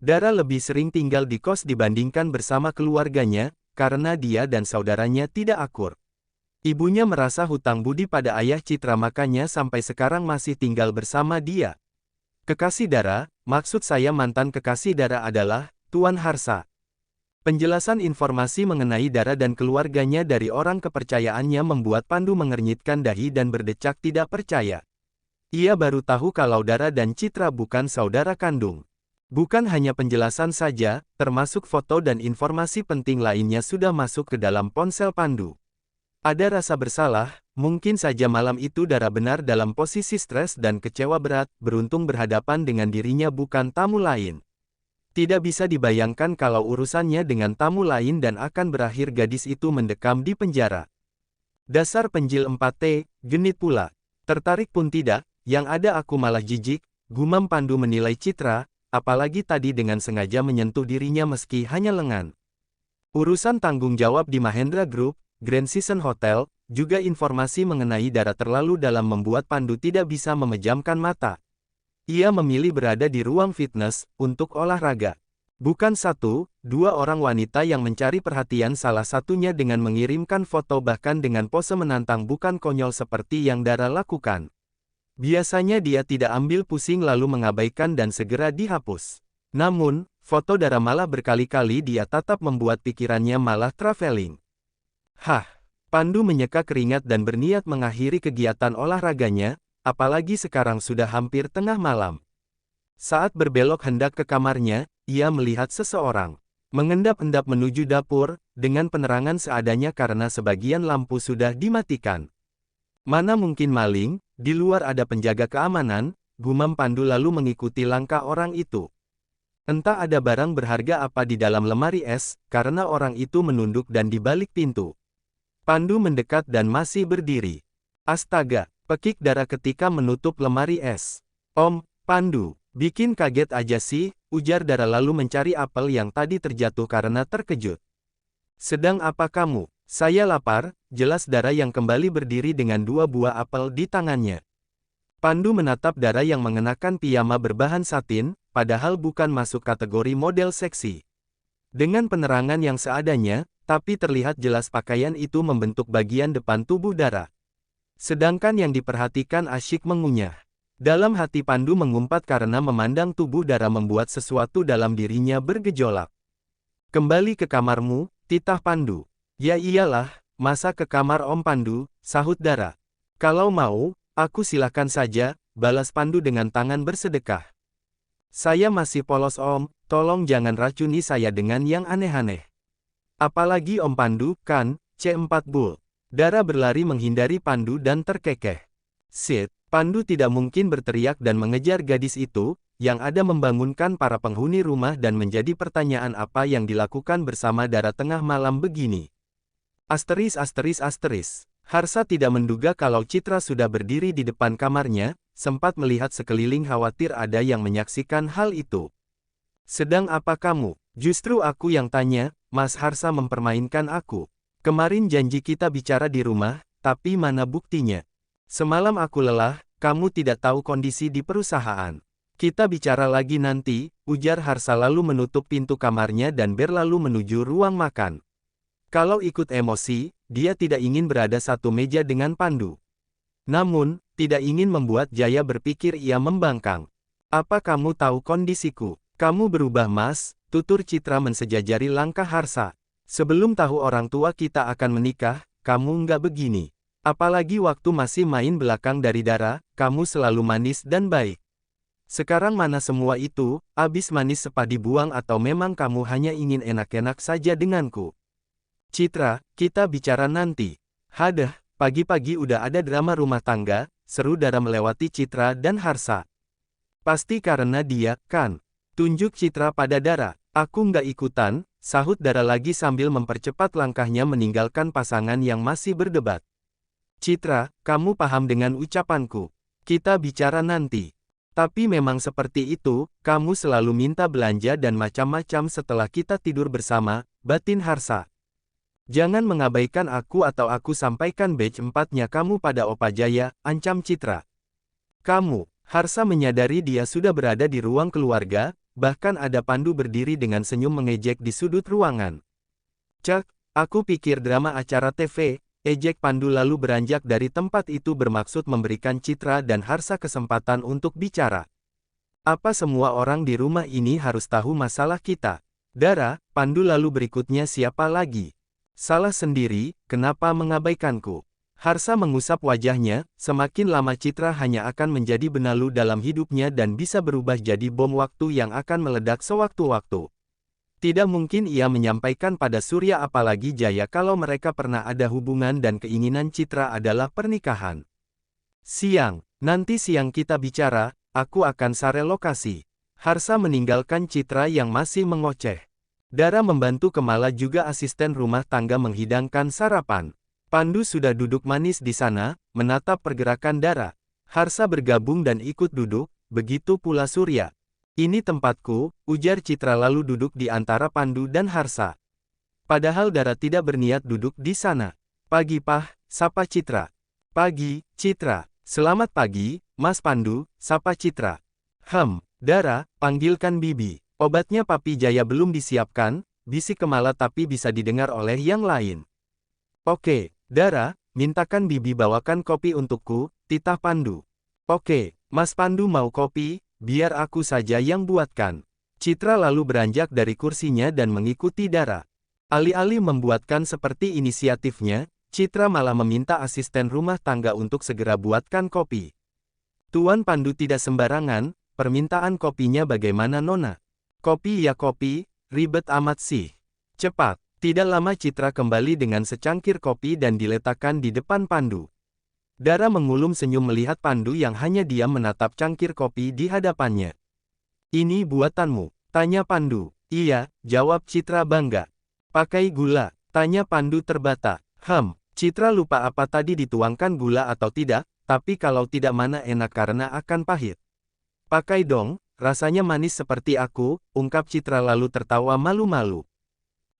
Dara lebih sering tinggal di kos dibandingkan bersama keluarganya, karena dia dan saudaranya tidak akur. Ibunya merasa hutang budi pada ayah Citra, makanya sampai sekarang masih tinggal bersama dia. Kekasih Dara, maksud saya mantan kekasih Dara adalah Tuan Harsa. Penjelasan informasi mengenai Dara dan keluarganya dari orang kepercayaannya membuat Pandu mengernyitkan dahi dan berdecak tidak percaya. Ia baru tahu kalau Dara dan Citra bukan saudara kandung. Bukan hanya penjelasan saja, termasuk foto dan informasi penting lainnya sudah masuk ke dalam ponsel Pandu. Ada rasa bersalah, mungkin saja malam itu Dara benar dalam posisi stres dan kecewa berat, beruntung berhadapan dengan dirinya bukan tamu lain. Tidak bisa dibayangkan kalau urusannya dengan tamu lain dan akan berakhir gadis itu mendekam di penjara. Dasar penjil 4T, genit pula. Tertarik pun tidak, yang ada aku malah jijik, gumam Pandu menilai Citra, apalagi tadi dengan sengaja menyentuh dirinya meski hanya lengan. Urusan tanggung jawab di Mahendra Group, Grand Season Hotel, juga informasi mengenai Dara terlalu dalam membuat Pandu tidak bisa memejamkan mata. Ia memilih berada di ruang fitness, untuk olahraga. Bukan satu, dua orang wanita yang mencari perhatian, salah satunya dengan mengirimkan foto bahkan dengan pose menantang, bukan konyol seperti yang Dara lakukan. Biasanya dia tidak ambil pusing lalu mengabaikan dan segera dihapus. Namun, foto Dara malah berkali-kali dia tatap membuat pikirannya malah traveling. Hah, Pandu menyeka keringat dan berniat mengakhiri kegiatan olahraganya, apalagi sekarang sudah hampir tengah malam. Saat berbelok hendak ke kamarnya, ia melihat seseorang mengendap-endap menuju dapur, dengan penerangan seadanya karena sebagian lampu sudah dimatikan. Mana mungkin maling, di luar ada penjaga keamanan, gumam Pandu lalu mengikuti langkah orang itu. Entah ada barang berharga apa di dalam lemari es, karena orang itu menunduk dan di balik pintu. Pandu mendekat dan masih berdiri. Astaga, pekik Dara ketika menutup lemari es. Om, Pandu, bikin kaget aja sih, ujar Dara lalu mencari apel yang tadi terjatuh karena terkejut. Sedang apa kamu? Saya lapar, jelas Dara yang kembali berdiri dengan dua buah apel di tangannya. Pandu menatap Dara yang mengenakan piyama berbahan satin, padahal bukan masuk kategori model seksi. Dengan penerangan yang seadanya, tapi terlihat jelas pakaian itu membentuk bagian depan tubuh Dara. Sedangkan yang diperhatikan asyik mengunyah. Dalam hati Pandu mengumpat karena memandang tubuh Dara membuat sesuatu dalam dirinya bergejolak. Kembali ke kamarmu, titah Pandu. Ya iyalah, masa ke kamar Om Pandu, sahut Dara. Kalau mau, aku silakan saja, balas Pandu dengan tangan bersedekah. Saya masih polos Om, tolong jangan racuni saya dengan yang aneh-aneh. Apalagi Om Pandu, kan, C4 Bull. Dara berlari menghindari Pandu dan terkekeh. Sit, Pandu tidak mungkin berteriak dan mengejar gadis itu, yang ada membangunkan para penghuni rumah dan menjadi pertanyaan apa yang dilakukan bersama Dara tengah malam begini. Asteris. Harsa tidak menduga kalau Citra sudah berdiri di depan kamarnya, sempat melihat sekeliling khawatir ada yang menyaksikan hal itu. Sedang apa kamu? Justru aku yang tanya, Mas Harsa mempermainkan aku. Kemarin janji kita bicara di rumah, tapi mana buktinya? Semalam aku lelah, kamu tidak tahu kondisi di perusahaan. Kita bicara lagi nanti, ujar Harsa lalu menutup pintu kamarnya dan berlalu menuju ruang makan. Kalau ikut emosi, dia tidak ingin berada satu meja dengan Pandu. Namun, tidak ingin membuat Jaya berpikir ia membangkang. Apa kamu tahu kondisiku? Kamu berubah Mas, tutur Citra mensejajari langkah Harsa. Sebelum tahu orang tua kita akan menikah, kamu nggak begini. Apalagi waktu masih main belakang dari Dara, kamu selalu manis dan baik. Sekarang mana semua itu, abis manis sepah dibuang atau memang kamu hanya ingin enak-enak saja denganku? Citra, kita bicara nanti. Hadah, pagi-pagi udah ada drama rumah tangga, seru Dara melewati Citra dan Harsa. Pasti karena dia, kan? Tunjuk Citra pada Dara. Aku nggak ikutan, sahut Dara lagi sambil mempercepat langkahnya meninggalkan pasangan yang masih berdebat. Citra, kamu paham dengan ucapanku. Kita bicara nanti. Tapi memang seperti itu, kamu selalu minta belanja dan macam-macam setelah kita tidur bersama, batin Harsa. Jangan mengabaikan aku atau aku sampaikan badge 4-nya kamu pada Opa Jaya, ancam Citra. Kamu, Harsa menyadari dia sudah berada di ruang keluarga, bahkan ada Pandu berdiri dengan senyum mengejek di sudut ruangan. Cek, aku pikir drama acara TV, ejek Pandu lalu beranjak dari tempat itu bermaksud memberikan Citra dan Harsa kesempatan untuk bicara. Apa semua orang di rumah ini harus tahu masalah kita? Dara, Pandu lalu berikutnya siapa lagi? Salah sendiri, kenapa mengabaikanku? Harsa mengusap wajahnya, semakin lama Citra hanya akan menjadi benalu dalam hidupnya dan bisa berubah jadi bom waktu yang akan meledak sewaktu-waktu. Tidak mungkin ia menyampaikan pada Surya apalagi Jaya kalau mereka pernah ada hubungan dan keinginan Citra adalah pernikahan. Siang, nanti siang kita bicara, aku akan sare lokasi. Harsa meninggalkan Citra yang masih mengoceh. Dara membantu Kemala juga asisten rumah tangga menghidangkan sarapan. Pandu sudah duduk manis di sana, menatap pergerakan Dara. Harsa bergabung dan ikut duduk, begitu pula Surya. Ini tempatku, ujar Citra lalu duduk di antara Pandu dan Harsa. Padahal Dara tidak berniat duduk di sana. Pagi Pah, sapa Citra. Pagi, Citra. Selamat pagi, Mas Pandu, sapa Citra. Dara, panggilkan Bibi. Obatnya Papi Jaya belum disiapkan, bisik Kemala tapi bisa didengar oleh yang lain. Oke. Dara, mintakan Bibi bawakan kopi untukku, titah Pandu. Oke, Mas Pandu mau kopi, biar aku saja yang buatkan. Citra lalu beranjak dari kursinya dan mengikuti Dara. Alih-alih membuatkan seperti inisiatifnya, Citra malah meminta asisten rumah tangga untuk segera buatkan kopi. Tuan Pandu tidak sembarangan, permintaan kopinya bagaimana Nona? Kopi ya kopi, ribet amat sih. Cepat. Tidak lama Citra kembali dengan secangkir kopi dan diletakkan di depan Pandu. Dara mengulum senyum melihat Pandu yang hanya diam menatap cangkir kopi di hadapannya. Ini buatanmu, tanya Pandu. Iya, jawab Citra bangga. Pakai gula, tanya Pandu terbata. Citra lupa apa tadi dituangkan gula atau tidak, tapi kalau tidak mana enak karena akan pahit. Pakai dong, rasanya manis seperti aku, ungkap Citra lalu tertawa malu-malu.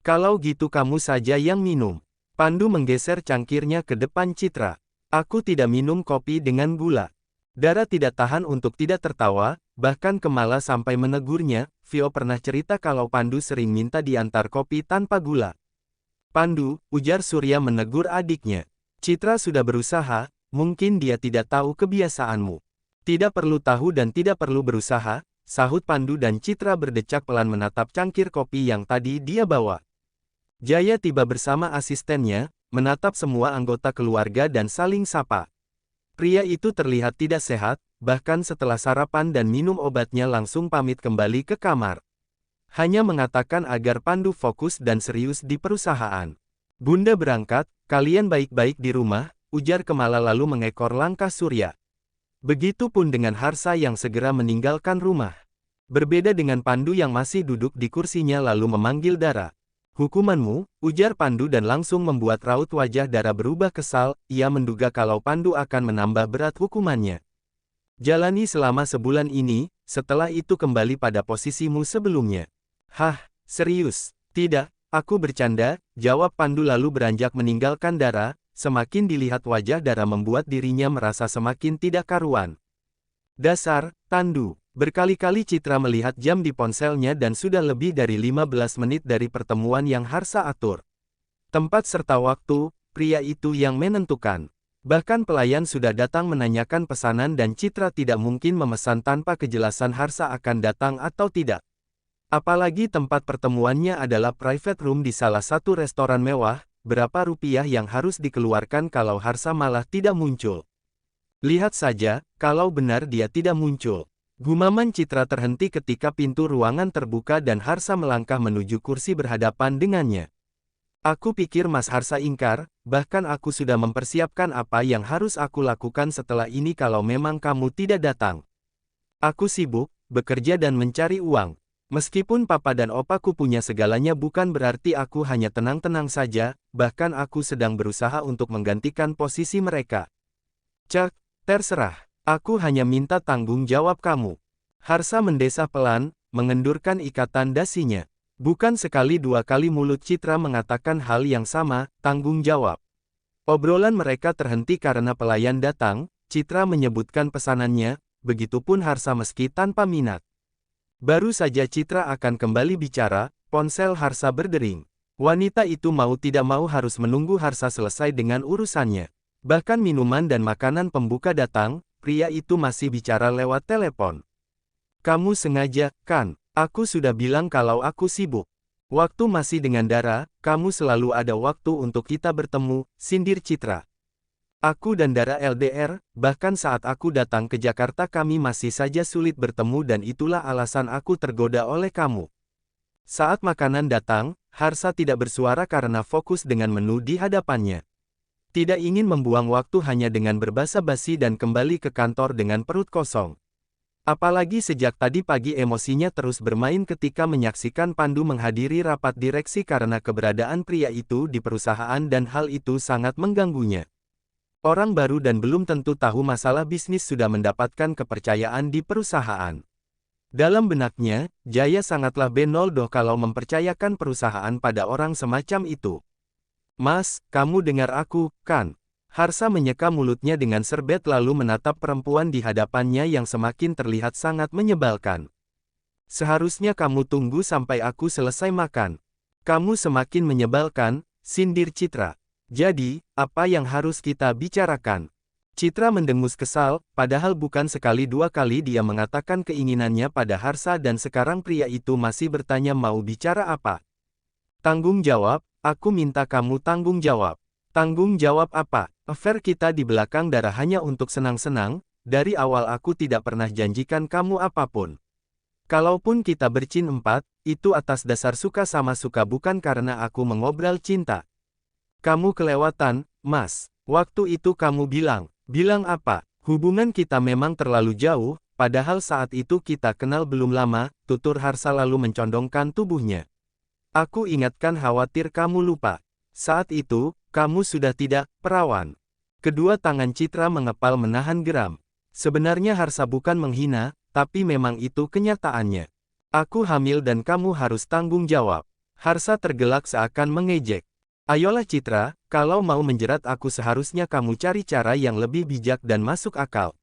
Kalau gitu kamu saja yang minum. Pandu menggeser cangkirnya ke depan Citra. Aku tidak minum kopi dengan gula. Dara tidak tahan untuk tidak tertawa, bahkan Kemala sampai menegurnya. Vio pernah cerita kalau Pandu sering minta diantar kopi tanpa gula. Pandu, ujar Surya menegur adiknya. Citra sudah berusaha, mungkin dia tidak tahu kebiasaanmu. Tidak perlu tahu dan tidak perlu berusaha, sahut Pandu dan Citra berdecak pelan menatap cangkir kopi yang tadi dia bawa. Jaya tiba bersama asistennya, menatap semua anggota keluarga dan saling sapa. Pria itu terlihat tidak sehat, bahkan setelah sarapan dan minum obatnya langsung pamit kembali ke kamar. Hanya mengatakan agar Pandu fokus dan serius di perusahaan. Bunda berangkat, kalian baik-baik di rumah, ujar Kemala lalu mengekor langkah Surya. Begitupun dengan Harsa yang segera meninggalkan rumah. Berbeda dengan Pandu yang masih duduk di kursinya lalu memanggil Dara. Hukumanmu, ujar Pandu dan langsung membuat raut wajah Dara berubah kesal, ia menduga kalau Pandu akan menambah berat hukumannya. Jalani selama sebulan ini, setelah itu kembali pada posisimu sebelumnya. Serius? Tidak, aku bercanda, jawab Pandu lalu beranjak meninggalkan Dara, semakin dilihat wajah Dara membuat dirinya merasa semakin tidak karuan. Dasar, Tandu. Berkali-kali Citra melihat jam di ponselnya dan sudah lebih dari 15 menit dari pertemuan yang Harsa atur. Tempat serta waktu, pria itu yang menentukan. Bahkan pelayan sudah datang menanyakan pesanan dan Citra tidak mungkin memesan tanpa kejelasan Harsa akan datang atau tidak. Apalagi tempat pertemuannya adalah private room di salah satu restoran mewah, berapa rupiah yang harus dikeluarkan kalau Harsa malah tidak muncul. Lihat saja, kalau benar dia tidak muncul. Gumaman Citra terhenti ketika pintu ruangan terbuka dan Harsa melangkah menuju kursi berhadapan dengannya. Aku pikir Mas Harsa ingkar, bahkan aku sudah mempersiapkan apa yang harus aku lakukan setelah ini kalau memang kamu tidak datang. Aku sibuk, bekerja dan mencari uang. Meskipun papa dan opaku punya segalanya bukan berarti aku hanya tenang-tenang saja, bahkan aku sedang berusaha untuk menggantikan posisi mereka. Cek, terserah. Aku hanya minta tanggung jawab kamu. Harsa mendesah pelan, mengendurkan ikatan dasinya. Bukan sekali dua kali mulut Citra mengatakan hal yang sama, tanggung jawab. Obrolan mereka terhenti karena pelayan datang, Citra menyebutkan pesanannya, begitupun Harsa meski tanpa minat. Baru saja Citra akan kembali bicara, ponsel Harsa berdering. Wanita itu mau tidak mau harus menunggu Harsa selesai dengan urusannya. Bahkan minuman dan makanan pembuka datang, pria itu masih bicara lewat telepon. Kamu sengaja, kan? Aku sudah bilang kalau aku sibuk. Waktu masih dengan Dara, kamu selalu ada waktu untuk kita bertemu, sindir Citra. Aku dan Dara LDR, bahkan saat aku datang ke Jakarta kami masih saja sulit bertemu dan itulah alasan aku tergoda oleh kamu. Saat makanan datang, Harsa tidak bersuara karena fokus dengan menu di hadapannya. Tidak ingin membuang waktu hanya dengan berbasa-basi dan kembali ke kantor dengan perut kosong. Apalagi sejak tadi pagi emosinya terus bermain ketika menyaksikan Pandu menghadiri rapat direksi karena keberadaan pria itu di perusahaan dan hal itu sangat mengganggunya. Orang baru dan belum tentu tahu masalah bisnis sudah mendapatkan kepercayaan di perusahaan. Dalam benaknya, Jaya sangatlah benoldoh kalau mempercayakan perusahaan pada orang semacam itu. Mas, kamu dengar aku, kan? Harsa menyeka mulutnya dengan serbet lalu menatap perempuan di hadapannya yang semakin terlihat sangat menyebalkan. Seharusnya kamu tunggu sampai aku selesai makan. Kamu semakin menyebalkan, sindir Citra. Jadi, apa yang harus kita bicarakan? Citra mendengus kesal, padahal bukan sekali dua kali dia mengatakan keinginannya pada Harsa dan sekarang pria itu masih bertanya mau bicara apa. Tanggung jawab, aku minta kamu tanggung jawab. Tanggung jawab apa? Affair kita di belakang Dara hanya untuk senang-senang, dari awal aku tidak pernah janjikan kamu apapun. Kalaupun kita bercin empat, itu atas dasar suka sama suka bukan karena aku mengobrol cinta. Kamu kelewatan, Mas. Waktu itu kamu bilang apa? Hubungan kita memang terlalu jauh, padahal saat itu kita kenal belum lama, tutur Harsa lalu mencondongkan tubuhnya. Aku ingatkan khawatir kamu lupa. Saat itu, kamu sudah tidak perawan. Kedua tangan Citra mengepal menahan geram. Sebenarnya Harsa bukan menghina, tapi memang itu kenyataannya. Aku hamil dan kamu harus tanggung jawab. Harsa tergelak seakan mengejek. Ayolah Citra, kalau mau menjerat aku seharusnya kamu cari cara yang lebih bijak dan masuk akal.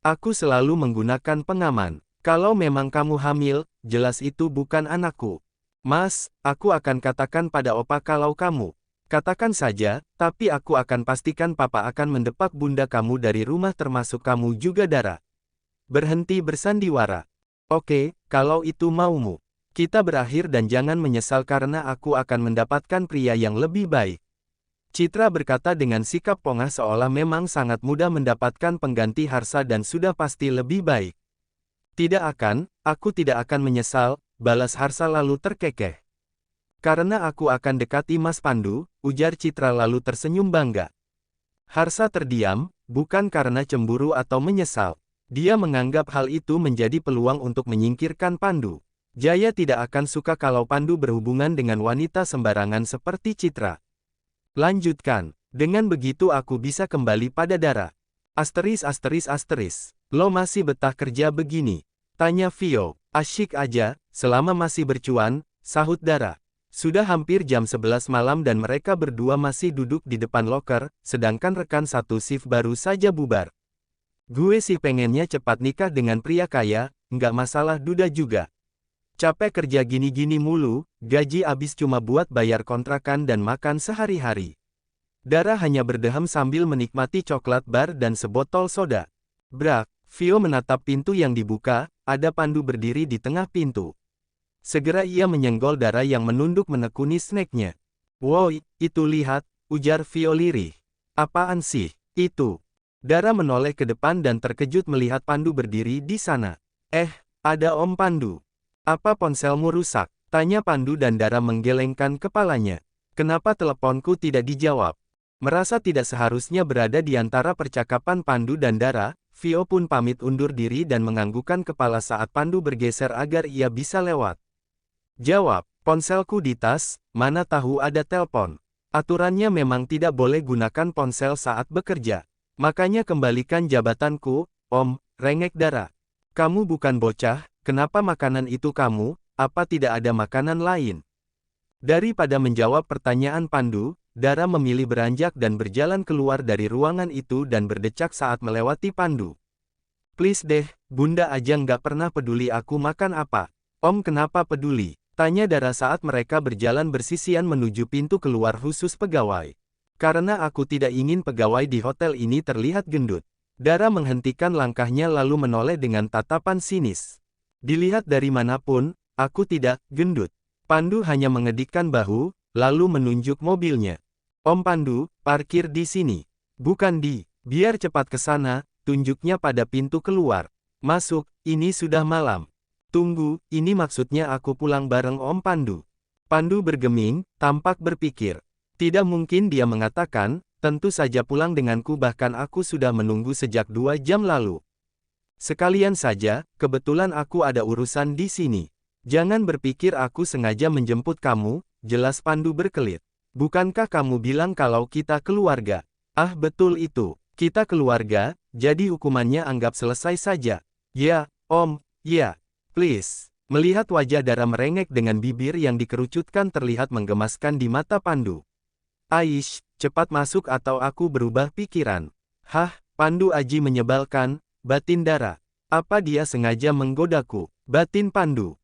Aku selalu menggunakan pengaman. Kalau memang kamu hamil, jelas itu bukan anakku. Mas, aku akan katakan pada Opa kalau kamu. Katakan saja, tapi aku akan pastikan Papa akan mendepak bunda kamu dari rumah termasuk kamu juga Dara. Berhenti bersandiwara. Oke, kalau itu maumu. Kita berakhir dan jangan menyesal karena aku akan mendapatkan pria yang lebih baik. Citra berkata dengan sikap pongah seolah memang sangat mudah mendapatkan pengganti Harsa dan sudah pasti lebih baik. Tidak akan, aku tidak akan menyesal, balas Harsa lalu terkekeh. Karena aku akan dekati Mas Pandu, ujar Citra lalu tersenyum bangga. Harsa terdiam, bukan karena cemburu atau menyesal. Dia menganggap hal itu menjadi peluang untuk menyingkirkan Pandu. Jaya tidak akan suka kalau Pandu berhubungan dengan wanita sembarangan seperti Citra. Lanjutkan. Dengan begitu aku bisa kembali pada Dara. Asteris. Lo masih betah kerja begini? Tanya Vio. Asyik aja, selama masih bercuan, sahut Dara. Sudah hampir jam 11 malam dan mereka berdua masih duduk di depan loker, sedangkan rekan satu shift baru saja bubar. Gue sih pengennya cepat nikah dengan pria kaya, nggak masalah duda juga. Capek kerja gini-gini mulu, gaji habis cuma buat bayar kontrakan dan makan sehari-hari. Dara hanya berdeham sambil menikmati coklat bar dan sebotol soda. Brak, Vio menatap pintu yang dibuka, ada Pandu berdiri di tengah pintu. Segera ia menyenggol Dara yang menunduk menekuni snacknya. Woi, itu lihat, ujar Vio lirih. Apaan sih, itu? Dara menoleh ke depan dan terkejut melihat Pandu berdiri di sana. Ada Om Pandu. Apa ponselmu rusak? Tanya Pandu dan Dara menggelengkan kepalanya. Kenapa teleponku tidak dijawab? Merasa tidak seharusnya berada di antara percakapan Pandu dan Dara, Vio pun pamit undur diri dan menganggukkan kepala saat Pandu bergeser agar ia bisa lewat. Jawab, ponselku di tas, mana tahu ada telepon. Aturannya memang tidak boleh gunakan ponsel saat bekerja. Makanya kembalikan jabatanku, Om, rengek Dara. Kamu bukan bocah. Kenapa makanan itu kamu, apa tidak ada makanan lain? Daripada menjawab pertanyaan Pandu, Dara memilih beranjak dan berjalan keluar dari ruangan itu dan berdecak saat melewati Pandu. Please deh, bunda aja nggak pernah peduli aku makan apa. Om kenapa peduli? Tanya Dara saat mereka berjalan bersisian menuju pintu keluar khusus pegawai. Karena aku tidak ingin pegawai di hotel ini terlihat gendut. Dara menghentikan langkahnya lalu menoleh dengan tatapan sinis. Dilihat dari manapun, aku tidak gendut. Pandu hanya mengedikkan bahu, lalu menunjuk mobilnya. Om Pandu, parkir di sini. Bukan di, biar cepat ke sana, tunjuknya pada pintu keluar. Masuk, ini sudah malam. Tunggu, ini maksudnya aku pulang bareng Om Pandu. Pandu bergeming, tampak berpikir. Tidak mungkin dia mengatakan, tentu saja pulang denganku bahkan aku sudah menunggu sejak 2 jam lalu. Sekalian saja, kebetulan aku ada urusan di sini. Jangan berpikir aku sengaja menjemput kamu, jelas Pandu berkelit. Bukankah kamu bilang kalau kita keluarga? Ah betul itu, kita keluarga, jadi hukumannya anggap selesai saja. Ya, Om, ya. Please. Melihat wajah Dara merengek dengan bibir yang dikerucutkan terlihat menggemaskan di mata Pandu. Aish, cepat masuk atau aku berubah pikiran. Hah, Pandu Aji menyebalkan, batin Dara. Apa dia sengaja menggodaku? Batin Pandu.